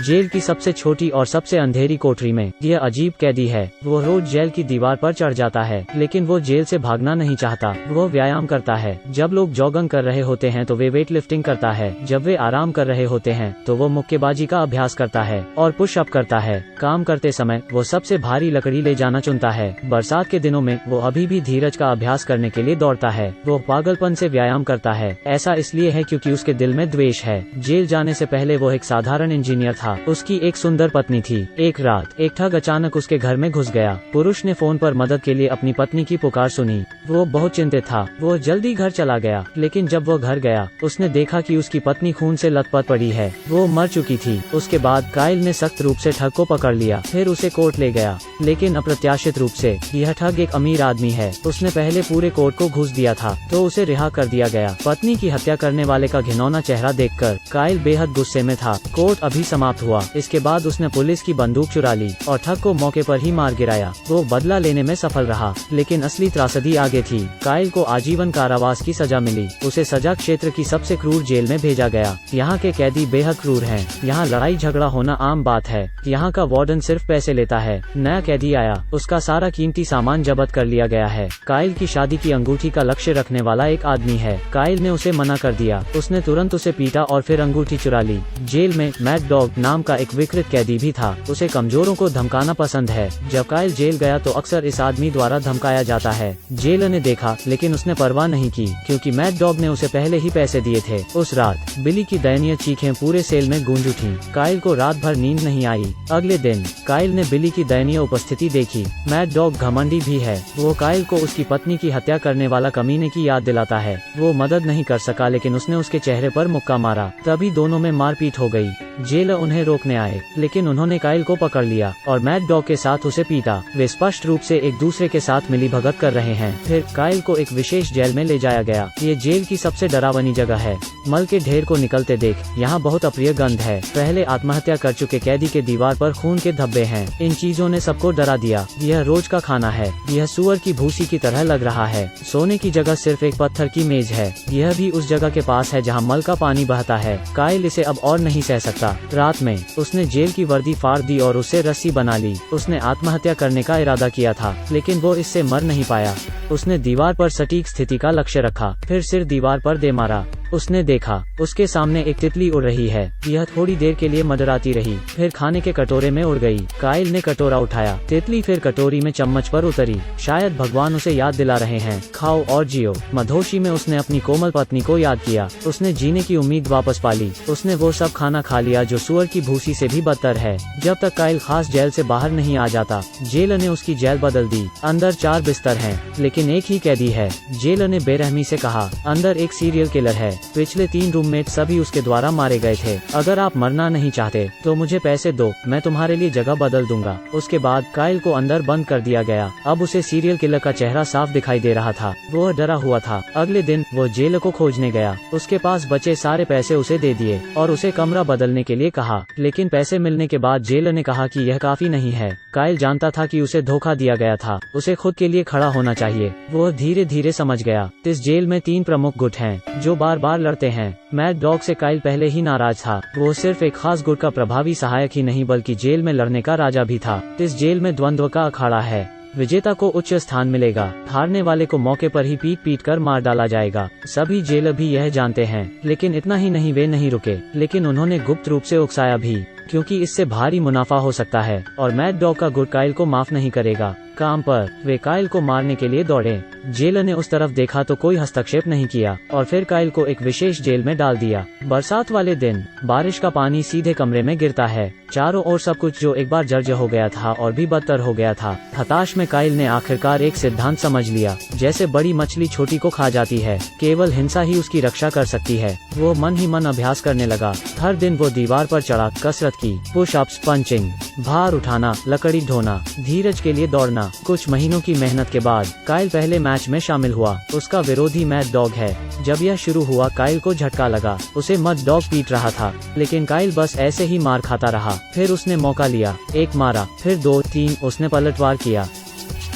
Jail की सबसे छोटी और सबसे अंधेरी कोठरी में यह अजीब कैदी है। वो रोज जेल की दीवार पर चढ़ जाता है, लेकिन वो जेल से भागना नहीं चाहता। वो व्यायाम करता है। जब लोग जॉगिंग कर रहे होते हैं तो वे वेट लिफ्टिंग करता है। जब वे आराम कर रहे होते हैं तो वो मुक्केबाजी का अभ्यास करता है और पुश अप करता है। काम करते समय वो सबसे भारी लकड़ी ले जाना चुनता है। बरसात के दिनों में वो अभी भी धीरज का अभ्यास करने के लिए दौड़ता है। वो पागलपन से व्यायाम करता है। ऐसा इसलिए है क्योंकि उसके दिल में द्वेष है। जेल जाने से पहले वो एक साधारण इंजीनियर था। उसकी एक सुंदर पत्नी थी। एक रात एक ठग अचानक उसके घर में घुस गया। पुरुष ने फोन पर मदद के लिए अपनी पत्नी की पुकार सुनी। वो बहुत चिंतित था। वो जल्दी घर चला गया, लेकिन जब वो घर गया उसने देखा कि उसकी पत्नी खून से लथपथ पड़ी है। वो मर चुकी थी। उसके बाद काइल ने सख्त रूप से ठग को पकड़ लिया। फिर उसे कोर्ट ले गया, लेकिन अप्रत्याशित रूप से यह ठग एक अमीर आदमी है। उसने पहले पूरे कोर्ट को घूस दिया था, तो उसे रिहा कर दिया गया। पत्नी की हत्या करने वाले का घिनौना चेहरा देखकर काइल बेहद गुस्से में था। कोर्ट अभी समाप्त हुआ। इसके बाद उसने पुलिस की बंदूक चुरा ली और ठग को मौके पर ही मार गिराया। वो बदला लेने में सफल रहा, लेकिन असली त्रासदी आगे थी। काइल को आजीवन कारावास की सजा मिली। उसे सजा क्षेत्र की सबसे क्रूर जेल में भेजा गया। यहाँ के कैदी बेहद क्रूर हैं। यहाँ लड़ाई झगड़ा होना आम बात है। यहाँ का वार्डन सिर्फ पैसे लेता है। नया कैदी आया, उसका सारा कीमती सामान जब्त कर लिया गया है। काइल की शादी की अंगूठी का लक्ष्य रखने वाला एक आदमी है। काइल ने उसे मना कर दिया। उसने तुरंत उसे पीटा और फिर अंगूठी चुरा ली। जेल में मैड डॉग नाम का एक विकृत कैदी भी था। उसे कमजोरों को धमकाना पसंद है। जब काइल जेल गया तो अक्सर इस आदमी द्वारा धमकाया जाता है। जेलर ने देखा, लेकिन उसने परवाह नहीं की, क्योंकि मैड डॉग ने उसे पहले ही पैसे दिए थे। उस रात बिली की दयनीय चीखें पूरे सेल में गूंज उठी। काइल को रात भर नींद नहीं आई। अगले दिन काइल ने बिली की दयनीय उपस्थिति देखी। मैड डॉग घमंडी भी है। वो काइल को उसकी पत्नी की हत्या करने वाला कमीने की याद दिलाता है। वो मदद नहीं कर सका, लेकिन उसने उसके चेहरे पर मुक्का मारा। तभी दोनों में मारपीट हो गई। जेलर उन्हें रोकने आए, लेकिन उन्होंने काइल को पकड़ लिया और मैड डॉग के साथ उसे पीटा। वे स्पष्ट रूप से एक दूसरे के साथ मिलीभगत कर रहे हैं। फिर काइल को एक विशेष जेल में ले जाया गया। ये जेल की सबसे डरावनी जगह है। मल के ढेर को निकलते देख यहाँ बहुत अप्रिय गंध है। पहले आत्महत्या कर चुके कैदी के दीवार पर खून के धब्बे हैं। इन चीजों ने सबको डरा दिया। यह रोज का खाना है। यह सुअर की भूसी की तरह लग रहा है। सोने की जगह सिर्फ एक पत्थर की मेज है। यह भी उस जगह के पास है जहाँ मल का पानी बहता है। काइल इसे अब और नहीं सह सकता। रात में उसने जेल की वर्दी फाड़ दी और उससे रस्सी बना ली। उसने आत्महत्या करने का इरादा किया था, लेकिन वो इससे मर नहीं पाया। उसने दीवार पर सटीक स्थिति का लक्ष्य रखा, फिर सिर दीवार पर दे मारा। उसने देखा उसके सामने एक तितली उड़ रही है। यह थोड़ी देर के लिए मंडराती रही, फिर खाने के कटोरे में उड़ गई। काइल ने कटोरा उठाया। तितली फिर कटोरी में चम्मच पर उतरी। शायद भगवान उसे याद दिला रहे हैं, खाओ और जियो। मधोशी में उसने अपनी कोमल पत्नी को याद किया। उसने जीने की उम्मीद वापस पाली। उसने वो सब खाना खा लिया जो सुअर की भूसी से भी बदतर है। जब तक काइल खास जेल से बाहर नहीं आ जाता, जेलर ने उसकी जेल बदल दी। अंदर 4 बिस्तर हैं, लेकिन एक ही कैदी है। जेलर ने बेरहमी से कहा, अंदर एक सीरियल किलर है। पिछले 3 रूममेट सभी उसके द्वारा मारे गए थे। अगर आप मरना नहीं चाहते तो मुझे पैसे दो, मैं तुम्हारे लिए जगह बदल दूंगा। उसके बाद काइल को अंदर बंद कर दिया गया। अब उसे सीरियल किलर का चेहरा साफ दिखाई दे रहा था। वो डरा हुआ था। अगले दिन वो जेलर को खोजने गया। उसके पास बचे सारे पैसे उसे दे दिए और उसे कमरा बदलने के लिए कहा, लेकिन पैसे मिलने के बाद जेलर ने कहा कि यह काफी नहीं है। काइल जानता था कि उसे धोखा दिया गया था। उसे खुद के लिए खड़ा होना चाहिए। वो धीरे धीरे समझ गया। इस जेल में 3 प्रमुख गुट हैं जो बार बार लड़ते हैं। मैड डॉग से काइल पहले ही नाराज था। वो सिर्फ एक खास गुट का प्रभावी सहायक ही नहीं, बल्कि जेल में लड़ने का राजा भी था। इस जेल में द्वंद्व का अखाड़ा है। विजेता को उच्च स्थान मिलेगा, हारने वाले को मौके पर ही पीट पीट कर मार डाला जाएगा। सभी जेलर भी यह जानते हैं, लेकिन इतना ही नहीं, वे नहीं रुके, लेकिन उन्होंने गुप्त रूप से उकसाया भी, क्योंकि इससे भारी मुनाफा हो सकता है और मैड डॉग का गुट काइल को माफ नहीं करेगा। काम पर वे काइल को मारने के लिए दौड़े। जेलर ने उस तरफ देखा तो कोई हस्तक्षेप नहीं किया और फिर काइल को एक विशेष जेल में डाल दिया। बरसात वाले दिन बारिश का पानी सीधे कमरे में गिरता है। चारों ओर सब कुछ जो एक बार जर्जर हो गया था और भी बदतर हो गया था। हताश में काइल ने आखिरकार एक सिद्धांत समझ लिया। जैसे बड़ी मछली छोटी को खा जाती है, केवल हिंसा ही उसकी रक्षा कर सकती है। वो मन ही मन अभ्यास करने लगा। हर दिन वो दीवार पर चढ़ा कसरत की, पुशअप्स, पंचिंग, भार उठाना, लकड़ी ढोना, धीरज के लिए दौड़ना। कुछ महीनों की मेहनत के बाद काइल पहले मैच में शामिल हुआ। उसका विरोधी मैड डॉग है। जब यह शुरू हुआ काइल को झटका लगा। उसे मड डॉग पीट रहा था, लेकिन काइल बस ऐसे ही मार खाता रहा। फिर उसने मौका लिया, एक मारा, फिर 2, 3, उसने पलटवार किया।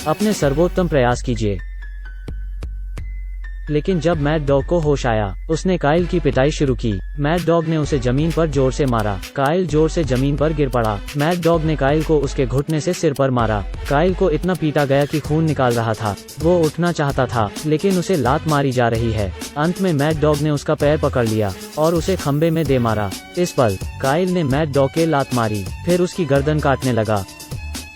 अपने सर्वोत्तम प्रयास कीजिए। लेकिन जब मैड डॉग को होश आया, उसने काइल की पिटाई शुरू की। मैड डॉग ने उसे जमीन पर जोर से मारा। काइल जोर से जमीन पर गिर पड़ा। मैड डॉग ने काइल को उसके घुटने से सिर पर मारा। काइल को इतना पीटा गया कि खून निकाल रहा था। वो उठना चाहता था, लेकिन उसे लात मारी जा रही है। अंत में मैड डॉग ने उसका पैर पकड़ लिया और उसे खंबे में दे मारा। इस पल काइल ने मैड डॉग के लात मारी, फिर उसकी गर्दन काटने लगा।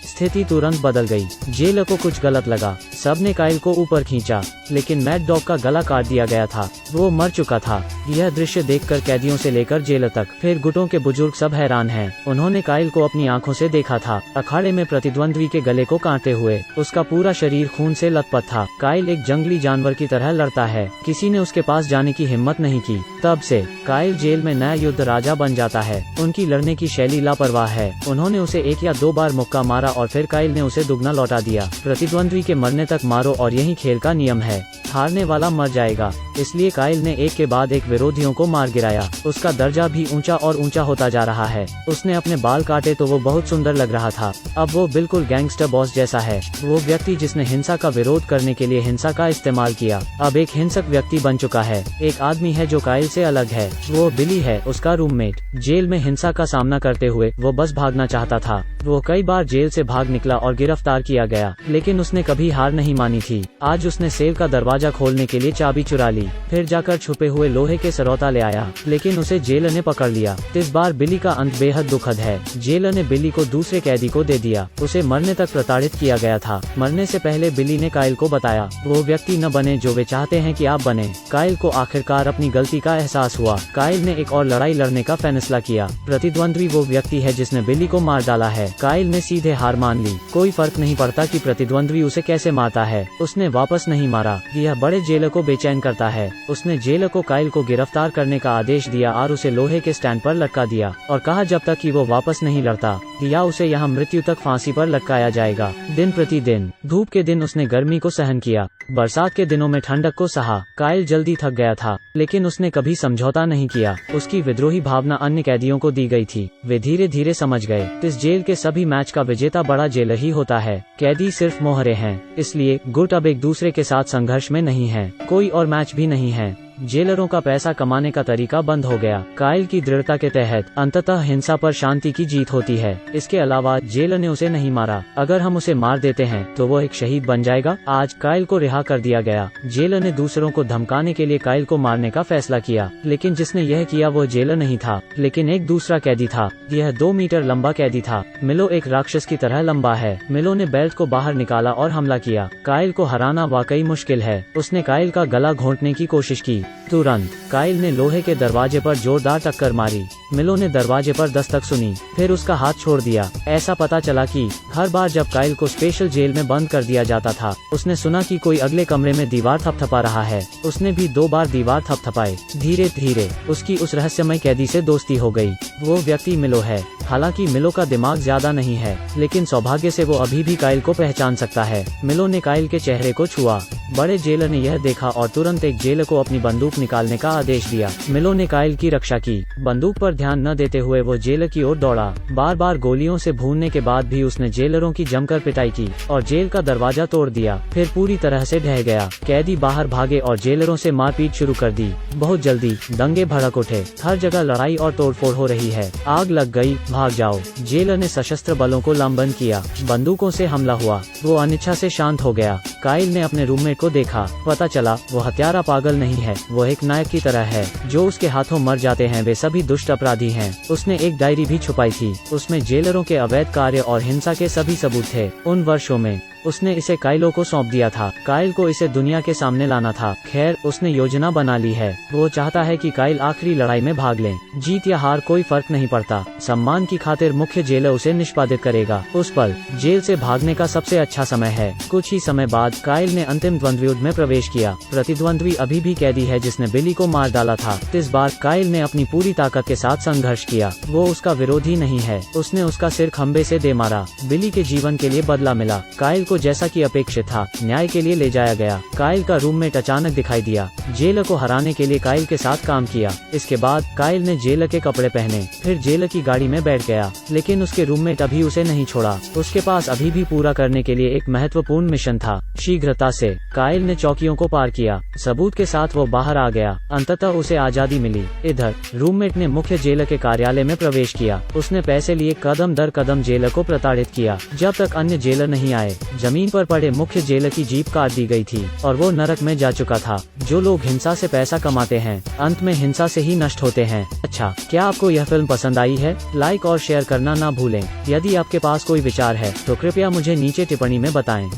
स्थिति तुरंत बदल गई। जेलर को कुछ गलत लगा। सबने काइल को ऊपर खींचा, लेकिन मैड डॉग का गला काट दिया गया था। वो मर चुका था। यह दृश्य देखकर कैदियों से लेकर जेलर तक, फिर गुटों के बुजुर्ग सब हैरान हैं। उन्होंने काइल को अपनी आंखों से देखा था, अखाड़े में प्रतिद्वंद्वी के गले को काटते हुए। उसका पूरा शरीर खून से लथपथ था। काइल एक जंगली जानवर की तरह लड़ता है। किसी ने उसके पास जाने की हिम्मत नहीं की। तब से काइल जेल में नया युद्ध राजा बन जाता है। उनकी लड़ने की शैली लापरवाह है। उन्होंने उसे 1 या 2 बार मुक्का मारा और फिर काइल ने उसे दुगना लौटा दिया। प्रतिद्वंद्वी के मरने तक मारो और यही खेल का नियम है। हारने वाला मर जाएगा। इसलिए काइल ने एक के बाद एक विरोधियों को मार गिराया। उसका दर्जा भी ऊंचा और ऊंचा होता जा रहा है। उसने अपने बाल काटे तो वो बहुत सुंदर लग रहा था। अब वो बिल्कुल गैंगस्टर बॉस जैसा है। वो व्यक्ति जिसने हिंसा का विरोध करने के लिए हिंसा का इस्तेमाल किया, अब एक हिंसक व्यक्ति बन चुका है। एक आदमी है जो काइल से अलग है। वो बिली है, उसका रूममेट। जेल में हिंसा का सामना करते हुए वो बस भागना चाहता था। वो कई बार जेल से भाग निकला और गिरफ्तार किया गया, लेकिन उसने कभी हार नहीं मानी थी। आज उसने सेल का दरवाजा खोलने के लिए चाबी चुरा ली, फिर जाकर छुपे हुए लोहे के सरौता ले आया, लेकिन उसे जेलर ने पकड़ लिया। इस बार बिली का अंत बेहद दुखद है। जेलर ने बिली को दूसरे कैदी को दे दिया। उसे मरने तक प्रताड़ित किया गया था। मरने से पहले बिली ने काइल को बताया, वो व्यक्ति न बने जो वे चाहते हैं कि आप बने। काइल को आखिरकार अपनी गलती का एहसास हुआ। काइल ने एक और लड़ाई लड़ने का फैसला किया। प्रतिद्वंद्वी वो व्यक्ति है जिसने बिली को मार डाला है। काइल ने सीधे हार मान ली। कोई फर्क नहीं पड़ता कि प्रतिद्वंद्वी उसे कैसे मारता है, उसने वापस नहीं मारा। यह बड़े जेलर को बेचैन करता है। उसने जेलर को काइल को गिरफ्तार करने का आदेश दिया और उसे लोहे के स्टैंड पर लटका दिया और कहा जब तक कि वो वापस नहीं लड़ता या उसे यहाँ मृत्यु तक फांसी पर लटकाया जाएगा। दिन प्रतिदिन धूप के दिन उसने गर्मी को सहन किया, बरसात के दिनों में ठंडक को सहा। काइल जल्दी थक गया था, लेकिन उसने कभी समझौता नहीं किया। उसकी विद्रोही भावना अन्य कैदियों को दी गई थी। वे धीरे धीरे समझ गए, इस जेल के सभी मैच का विजेता बड़ा जेलर ही होता है। कैदी सिर्फ मोहरे हैं। इसलिए गुट अब एक दूसरे के साथ संघर्ष में नहीं है। कोई और मैच भी नहीं है। जेलरों का पैसा कमाने का तरीका बंद हो गया। काइल की दृढ़ता के तहत अंततः हिंसा पर शांति की जीत होती है। इसके अलावा जेलर ने उसे नहीं मारा। अगर हम उसे मार देते हैं तो वो एक शहीद बन जाएगा। आज काइल को रिहा कर दिया गया। जेलर ने दूसरों को धमकाने के लिए काइल को मारने का फैसला किया, लेकिन जिसने यह किया वो जेलर नहीं था, लेकिन एक दूसरा कैदी था। यह 2 मीटर लंबा कैदी था। मिलो एक राक्षस की तरह लंबा है। मिलो ने बेल्ट को बाहर निकाला और हमला किया। काइल को हराना वाकई मुश्किल है। उसने काइल का गला घोंटने की कोशिश की। तुरंत काइल ने लोहे के दरवाजे पर जोरदार टक्कर मारी। मिलो ने दरवाजे पर दस्तक सुनी, फिर उसका हाथ छोड़ दिया। ऐसा पता चला कि हर बार जब काइल को स्पेशल जेल में बंद कर दिया जाता था, उसने सुना कि कोई अगले कमरे में दीवार थपथपा रहा है। उसने भी 2 बार दीवार थपथपाई। धीरे धीरे उसकी उस रहस्यमय कैदी से दोस्ती हो गई। वो व्यक्ति मिलो है। हालांकि मिलो का दिमाग ज्यादा नहीं है, लेकिन सौभाग्य से वो अभी भी काइल को पहचान सकता है। मिलो ने काइल के चेहरे को छुआ। बड़े जेलर ने यह देखा और तुरंत एक जेलर को अपनी बंदूक निकालने का आदेश दिया। मिलो ने काइल की रक्षा की। बंदूक पर ध्यान न देते हुए वो जेलर की ओर दौड़ा। बार बार गोलियों से भूनने के बाद भी उसने जेलरों की जमकर पिटाई की और जेल का दरवाजा तोड़ दिया, फिर पूरी तरह से ढह गया। कैदी बाहर भागे और जेलरों से मारपीट शुरू कर दी। बहुत जल्दी दंगे भड़क उठे। हर जगह लड़ाई और तोड़फोड़ हो रही है। आग लग गई, भाग जाओ। जेलर ने सशस्त्र बलों को लामबंद किया। बंदूकों से हमला हुआ। वो अनिच्छा से शांत हो गया। काइल ने अपने रूममेट को देखा। पता चला वो हत्यारा पागल नहीं है। वो एक नायक की तरह है। जो उसके हाथों मर जाते हैं वे सभी दुष्ट अपराधी हैं। उसने एक डायरी भी छुपाई थी। उसमें जेलरों के अवैध कार्य और हिंसा के सभी सबूत थे। उन वर्षों में उसने इसे काइलो को सौंप दिया था। काइल को इसे दुनिया के सामने लाना था। खैर, उसने योजना बना ली है। वो चाहता है कि काइल आखिरी लड़ाई में भाग ले। जीत या हार कोई फर्क नहीं पड़ता। सम्मान की खातिर मुख्य जेलर उसे निष्पादित करेगा। उस पल जेल से भागने का सबसे अच्छा समय है। कुछ ही समय बाद काइल ने अंतिम द्वंद्व युद्ध में प्रवेश किया। प्रतिद्वंद्वी अभी भी कैदी है जिसने बिली को मार डाला था। इस बार काइल ने अपनी पूरी ताकत के साथ संघर्ष किया। वो उसका विरोधी नहीं है। उसने उसका सिर खंबे से दे मारा। बिली के जीवन के लिए बदला मिला। काइल को जैसा कि अपेक्षित था न्याय के लिए ले जाया गया। काइल का रूममेट अचानक दिखाई दिया। जेलर को हराने के लिए काइल के साथ काम किया। इसके बाद काइल ने जेलर के कपड़े पहने, फिर जेलर की गाड़ी में बैठ गया। लेकिन उसके रूममेट अभी उसे नहीं छोड़ा। उसके पास अभी भी पूरा करने के लिए एक महत्वपूर्ण मिशन था। शीघ्रता से काइल ने चौकियों को पार किया। सबूत के साथ वो बाहर आ गया। अंततः उसे आजादी मिली। इधर रूममेट ने मुख्य जेलर के कार्यालय में प्रवेश किया। उसने पैसे लिए कदम दर कदम जेलर को प्रताड़ित किया जब तक अन्य जेलर नहीं आए। जमीन पर पड़े मुख्य जेलर की जीप काट दी गई थी और वो नरक में जा चुका था। जो लोग हिंसा से पैसा कमाते हैं अंत में हिंसा से ही नष्ट होते हैं। अच्छा, क्या आपको यह फिल्म पसंद आई है? लाइक और शेयर करना ना भूलें। यदि आपके पास कोई विचार है तो कृपया मुझे नीचे टिप्पणी में बताएं।